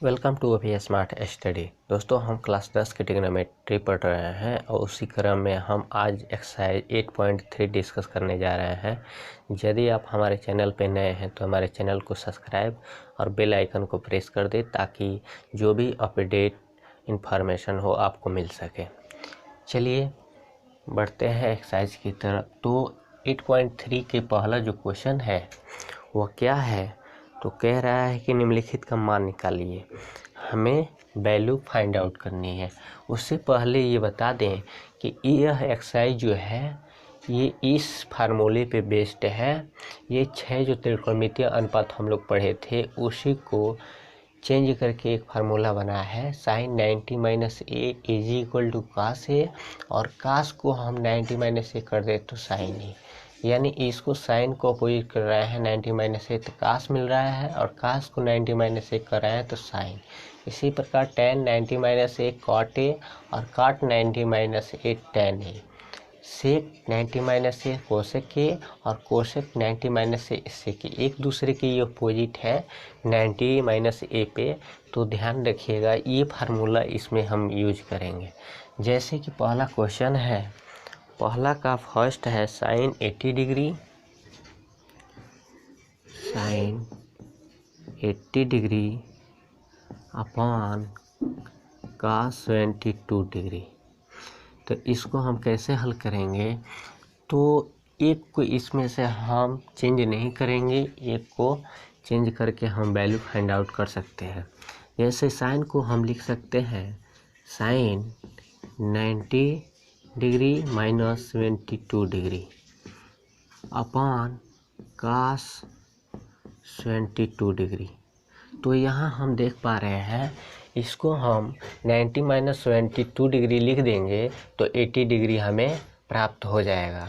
Welcome to अभी smart study. दोस्तों, हम क्लास 10 की ट्रिग्नोमेट्री पढ़ रहे हैं और उसी क्रम में हम आज एक्सरसाइज 8.3 डिस्कस करने जा रहे हैं। यदि आप हमारे चैनल पर नए हैं तो हमारे चैनल को सब्सक्राइब और बेल आइकन को प्रेस कर दें ताकि जो भी अपडेट इंफॉर्मेशन हो आपको मिल सके। चलिए बढ़ते हैं एक्सरसाइज की तरफ। तो 8.3 के पहला जो क्वेश्चन है वो क्या है, तो कह रहा है कि निम्नलिखित का मान निकालिए। हमें वैल्यू फाइंड आउट करनी है। उससे पहले ये बता दें कि यह एक्सरसाइज जो है ये इस फार्मूले पे बेस्ड है। ये 6 जो त्रिकोणमितीय अनुपात हम लोग पढ़े थे उसी को चेंज करके एक फार्मूला बना है। Sine 90 minus A is equal to cos A, और कास को हम 90 माइनस ए कर दे तो साइन ए, यानी इसको साइन को अपोजिट कर रहे हैं 90 माइनस ए तो कास मिल रहा है, और कास को 90 माइनस ए कर रहे हैं तो साइन। इसी प्रकार tan 90 minus A cot A और cot 90 minus A tan A, sec 90 minus A cosec A और कोसेक 90 माइनस ए सेक ए, एक दूसरे के ये अपोजिट है 90 माइनस ए पे। तो ध्यान रखिएगा ये फार्मूला इसमें हम यूज करेंगे। जैसे कि पहला क्वेश्चन है, पहला का फर्स्ट है sine 80 degree, sine 80 degree upon cos 72 degree. तो इसको हम कैसे हल करेंगे, तो एक को इसमें से हम चेंज नहीं करेंगे, एक को चेंज करके हम वैल्यू फाइंड आउट कर सकते हैं। जैसे साइन को हम लिख सकते हैं sine 90 degree minus 72 degree upon cos 72 degree. तो यहाँ हम देख पा रहे हैं इसको हम 90 माइनस 72 डिग्री लिख देंगे तो 80 डिग्री हमें प्राप्त हो जाएगा,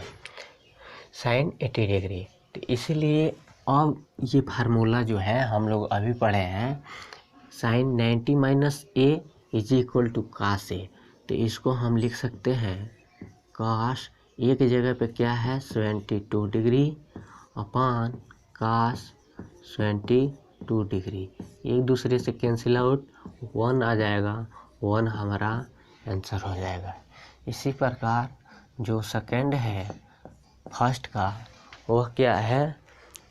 साइन 80 डिग्री। तो इसीलिए अब ये फार्मूला जो है हम लोग अभी पढ़े हैं sine 90 minus A is equal to cos A, तो इसको हम लिख सकते हैं कास ए की जगह पे क्या है 72 डिग्री अपॉन कास 72 डिग्री, एक दूसरे से कैंसिल आउट 1 आ जाएगा, 1 हमारा आंसर हो जाएगा। इसी प्रकार जो सेकंड है फर्स्ट का वह क्या है,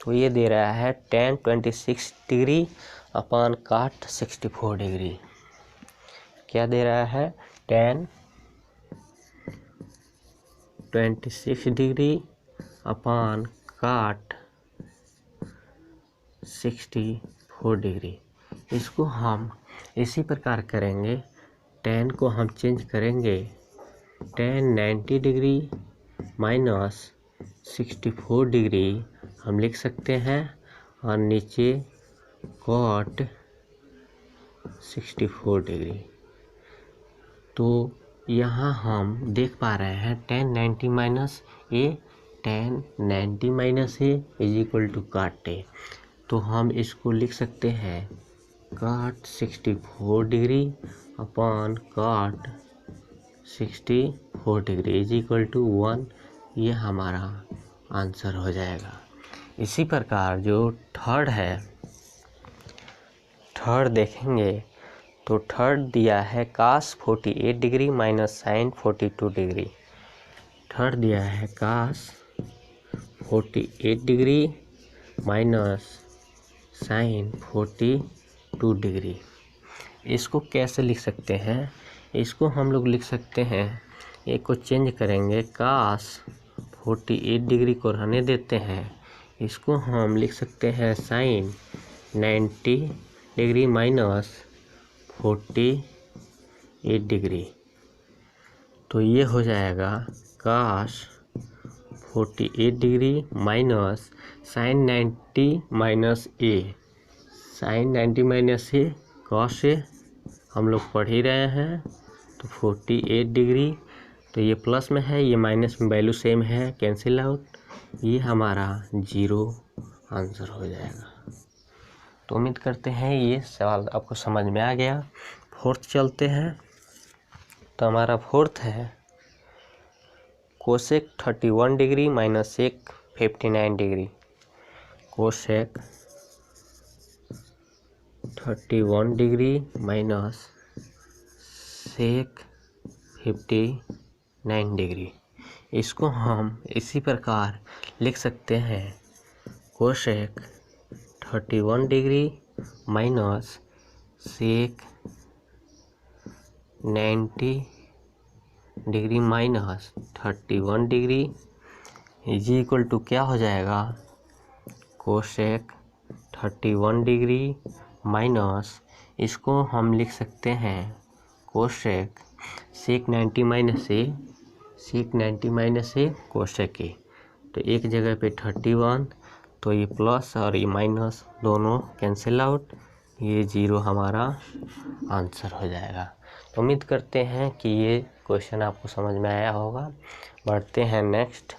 तो ये दे रहा है टेन 26 डिग्री अपॉन काट 64 डिग्री। क्या दे रहा है, टेन 26 डिग्री अपॉन काट 64 डिग्री। इसको हम इसी प्रकार करेंगे, टेन को हम चेंज करेंगे, टेन 90 डिग्री माइनस 64 डिग्री हम लिख सकते हैं, और नीचे कॉट 64 डिग्री। तो यहाँ हम देख पा रहे हैं tan 90 minus A, tan 90 minus A is equal to cot a. तो हम इसको लिख सकते हैं काट 64 डिग्री अपॉन काट 64 डिग्री इज इक्वल टू 1, ये हमारा आंसर हो जाएगा। इसी प्रकार जो थर्ड है, थर्ड देखेंगे तो थर्ड दिया है cos 48 degree minus sine 42 degree. Third दिया है cos 48 degree minus sine 42 degree. इसको कैसे लिख सकते हैं, इसको हम लोग लिख सकते हैं, एक को चेंज करेंगे, कास 48 डिग्री को रहने देते हैं, इसको हम लिख सकते हैं साइन 90 डिग्री माइनस 48 डिग्री। तो ये हो जाएगा कास 48 degree minus sine 90 minus A, sine 90 minus A cos A हम लोग पढ़ ही रहे हैं, तो 48 डिग्री, तो ये प्लस में है ये माइनस में वैल्यू सेम है, कैंसिल आउट, ये हमारा 0 आंसर हो जाएगा। तो उम्मीद करते हैं ये सवाल आपको समझ में आ गया। फोर्थ चलते हैं, तो हमारा फोर्थ है cosec 31 degree minus sec 59 degree, cosec 31 degree minus sec 59 degree. इसको हम इसी प्रकार लिख सकते हैं, cosec 31 degree minus sec 90 degree minus 31 degree is equal to क्या हो जाएगा, कोसेक 31 डिग्री माइनस, इसको हम लिख सकते हैं कोसेक सेक 90 माइनस से कोसेक ए। तो एक जगह पे 31, तो ये प्लस और ये माइनस दोनों कैंसिल आउट, ये 0 हमारा आंसर हो जाएगा। तो उम्मीद करते हैं कि ये क्वेश्चन आपको समझ में आया होगा। बढ़ते हैं नेक्स्ट।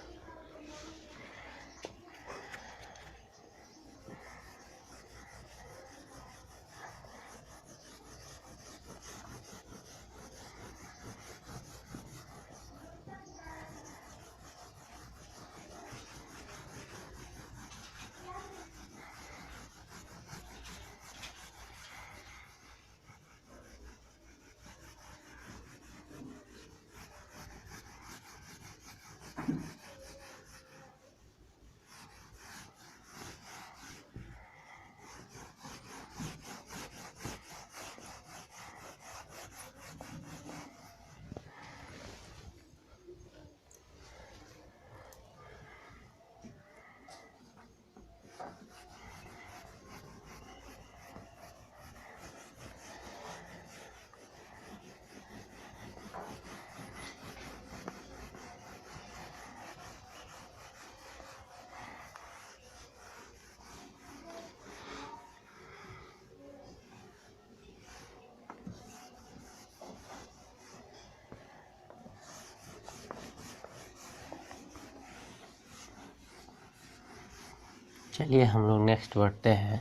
चलिए हम लोग नेक्स्ट बढ़ते हैं।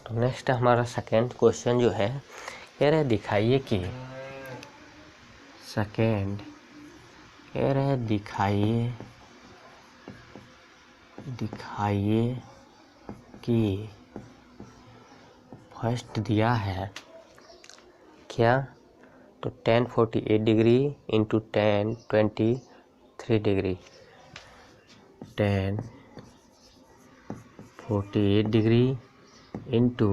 तो नेक्स्ट हमारा सेकेंड क्वेश्चन जो है, कह रहे दिखाइए कि दिखाइए कि फर्स्ट दिया है क्या, तो tan 48 degree into tan 23 degree, tan 48 degree into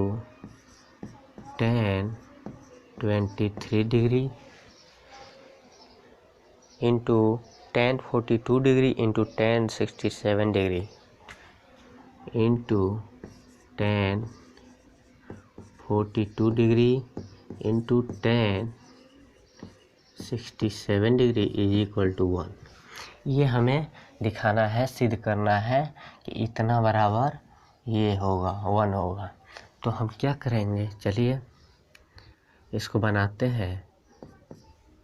tan 23 degree into tan 42 degree into tan 67 degree into tan 42 degree into tan 67 degree is equal to 1। ये हमें दिखाना है, सिद्ध करना है कि इतना बराबर ये होगा 1 होगा। तो हम क्या करेंगे, चलिए इसको बनाते हैं।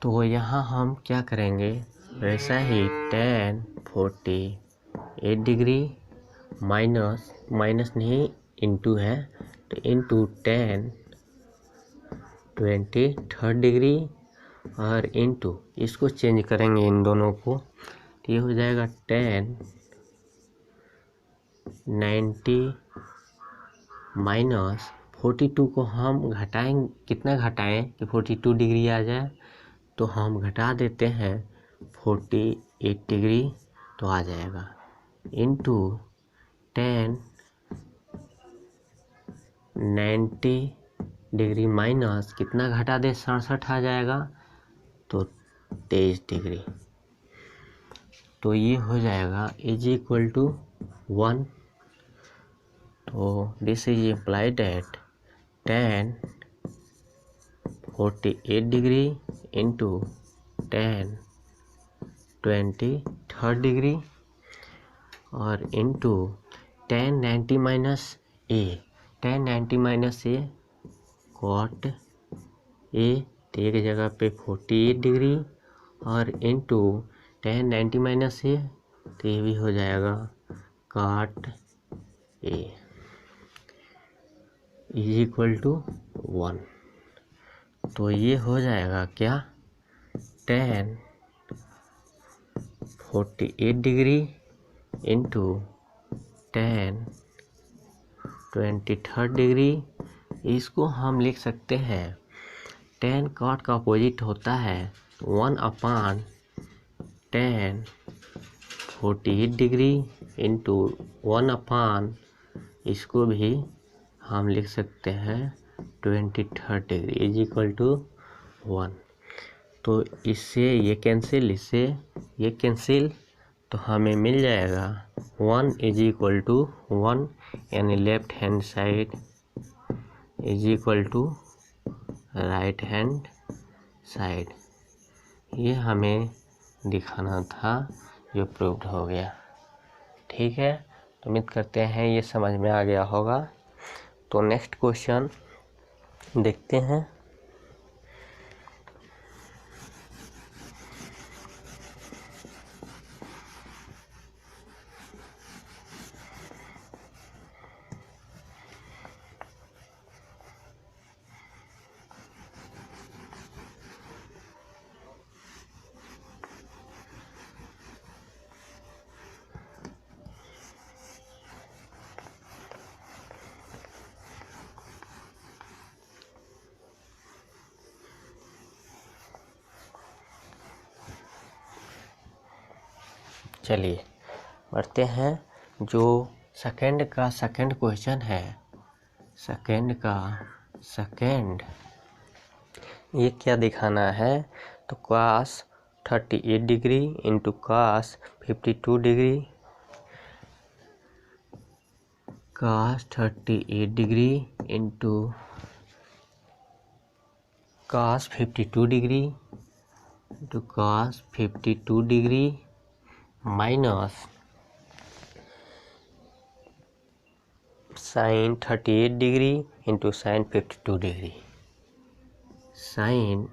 तो यहाँ हम क्या करेंगे, वैसा ही tan 48 डिग्री माइनस नहीं इंटू है, तो इंटू tan 23 डिग्री और इंटू इसको चेंज करेंगे इन दोनों को, तो ये हो जाएगा tan 90 माइनस 42 को हम घटाएं, कितना घटाएं कि 42 डिग्री आ जाए, तो हम घटा देते हैं 48 डिग्री, तो आ जाएगा इंटू tan 90 डिग्री माइनस कितना घटा दे, 67 आ जाएगा, तो 23 डिग्री। तो ये हो जाएगा इज इक्वल टू 1। तो this is implied at tan 48 degree into tan 23 degree और into tan 90 minus A, tan 90 minus A cot A, तो एक जगह पे 48 डिग्री और इंटू tan 90 माइनस ए, तो ये भी हो जाएगा काट ए इज इक्वल टू 1। तो ये हो जाएगा क्या, tan 48 degree into tan 23 degree इसको हम लिख सकते हैं tan cot का अपोजिट होता है 1/tan 48 डिग्री इंटू 1/, इसको भी हम लिख सकते हैं 23 डिग्री इज इक्वल टू 1। तो इससे ये कैंसिल, इससे ये कैंसिल, तो हमें मिल जाएगा 1 इज इक्वल टू 1, यानी left hand side is equal to right hand side. ये हमें दिखाना था, जो प्रूव्ड हो गया। ठीक है, तो उम्मीद करते हैं ये समझ में आ गया होगा। तो नेक्स्ट क्वेश्चन देखते हैं। चलिए बढ़ते हैं। जो सेकंड का सेकंड क्वेश्चन है, सेकंड का सेकंड, ये क्या दिखाना है? तो cos 38 degree into cos 52 degree, cos 38 degree into cos 52 degree into cos 52 degree minus sin 38 degree into sin 52 degree, sin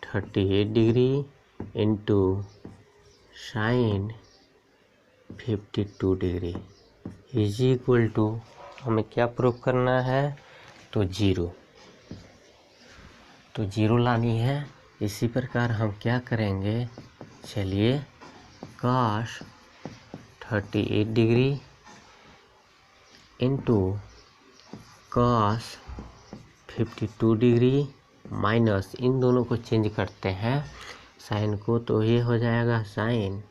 38 degree into sin 52 degree is equal to, हमें क्या prove करना है? तो जीरो, तो जीरो लानी है। इसी प्रकार हम क्या करेंगे? चलिए, cos 38 degree into cos 52 degree minus, इन दोनों को चेंज करते हैं साइन को, तो ये हो जाएगा साइन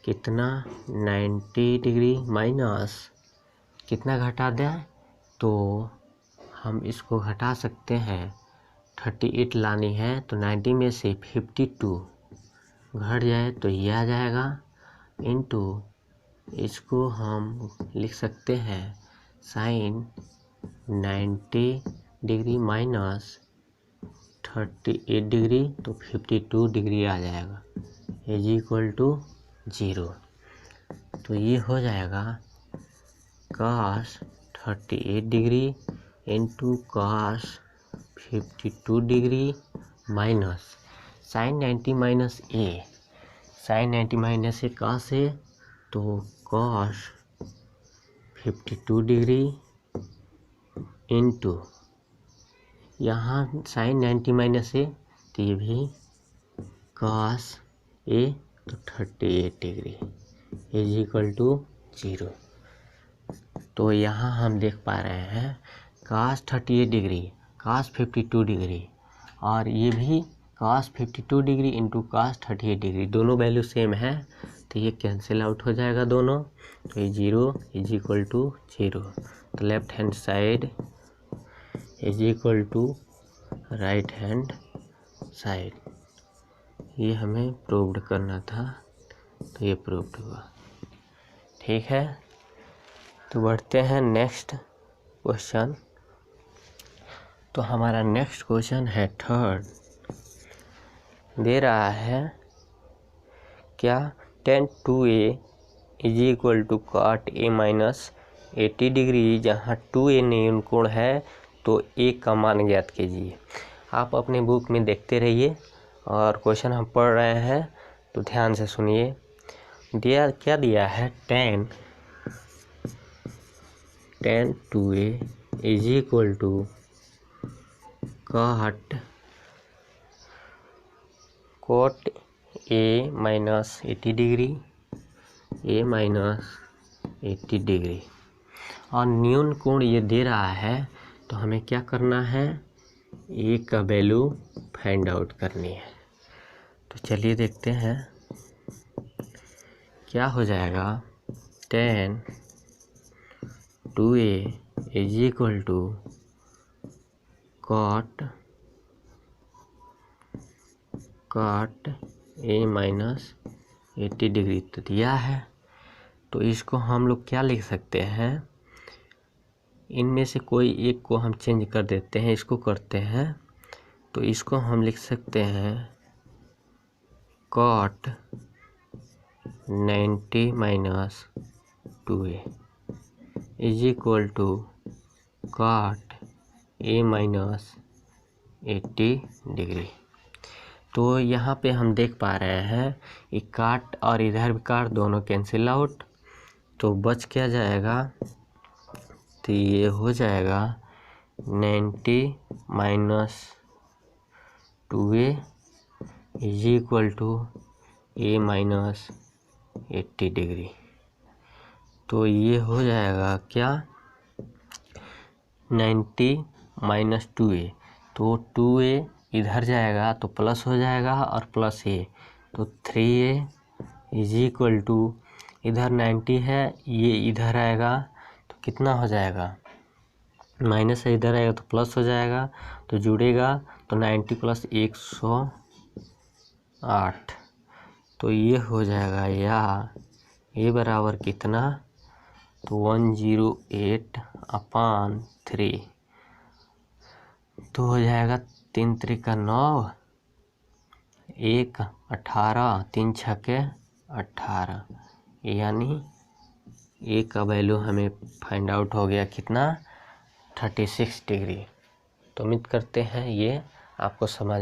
कितना 90 डिग्री माइनस कितना घटा दें, तो हम इसको घटा सकते हैं। 38 लानी है तो 90 में से 52 घट जाए तो ये आ जाएगा, इंटू इसको हम लिख सकते हैं साइन 90 डिग्री माइनस 38 डिग्री, तो 52 डिग्री आ जाएगा इज इक्वल टू 0। तो ये हो जाएगा cos 38 degree into cos 52 degree minus sine 90 minus A, sine 90 minus A का से, तो cos 52 डिग्री इंटू यहाँ साइन 90 माइनस ए, तो ये भी cos ए, तो 38 डिग्री इज इक्वल टू 0। तो यहाँ हम देख पा रहे हैं cos 38 डिग्री, cos 52 डिग्री, और ये भी cos 52 degree into cos 38 degree, दोनों वैल्यू सेम है, तो ये कैंसिल आउट हो जाएगा दोनों, तो ये 0 इज इक्वल टू 0। तो left hand side is equal to right hand side, ये हमें प्रूव्ड करना था, तो ये प्रूव्ड हुआ। ठीक है, तो बढ़ते हैं नेक्स्ट क्वेश्चन। तो हमारा नेक्स्ट क्वेश्चन है थर्ड, दे रहा है क्या tan 2a is equal to cot a minus 80 degree, जहाँ 2a न्यून कोण है तो a का मान ज्ञात कीजिए। आप अपने बुक में देखते रहिए और क्वेश्चन हम पढ़ रहे हैं, तो ध्यान से सुनिए। दिया क्या दिया है? tan 2a is equal to cot A minus 80 degree, A minus 80 degree. और न्यून कोण ये दे रहा है तो हमें क्या करना है, ए का वैल्यू फाइंड आउट करनी है। तो चलिए देखते हैं क्या हो जाएगा। tan 2a is equal to cot a minus 80 degree तो दिया है। तो इसको हम लोग क्या लिख सकते हैं, इनमें से कोई एक को हम चेंज कर देते हैं, इसको करते हैं। तो इसको हम लिख सकते हैं cot 90 minus 2a is equal to cot a minus 80 degree. तो यहाँ पे हम देख पा रहे हैं ये काट और इधर भी काट दोनों कैंसिल आउट, तो बच क्या जाएगा, तो ये हो जाएगा 90 minus 2a is equal to a minus 80 degree. तो ये हो जाएगा क्या, 90 माइनस 2a, तो 2a इधर जाएगा तो प्लस हो जाएगा और प्लस a, तो 3a इज इक्वल टू, इधर 90 है, ये इधर आएगा तो कितना हो जाएगा, माइनस से इधर आएगा तो प्लस हो जाएगा, तो जुड़ेगा तो 90 प्लस 108, तो ये हो जाएगा या ये बराबर कितना, तो 108/3, तो हो जाएगा 3 त्रिका 9, 1 18, 3 छके 18, यानी ए का वैल्यू हमें फाइंड आउट हो गया कितना, 36 डिग्री। तो उम्मीद करते हैं ये आपको समझ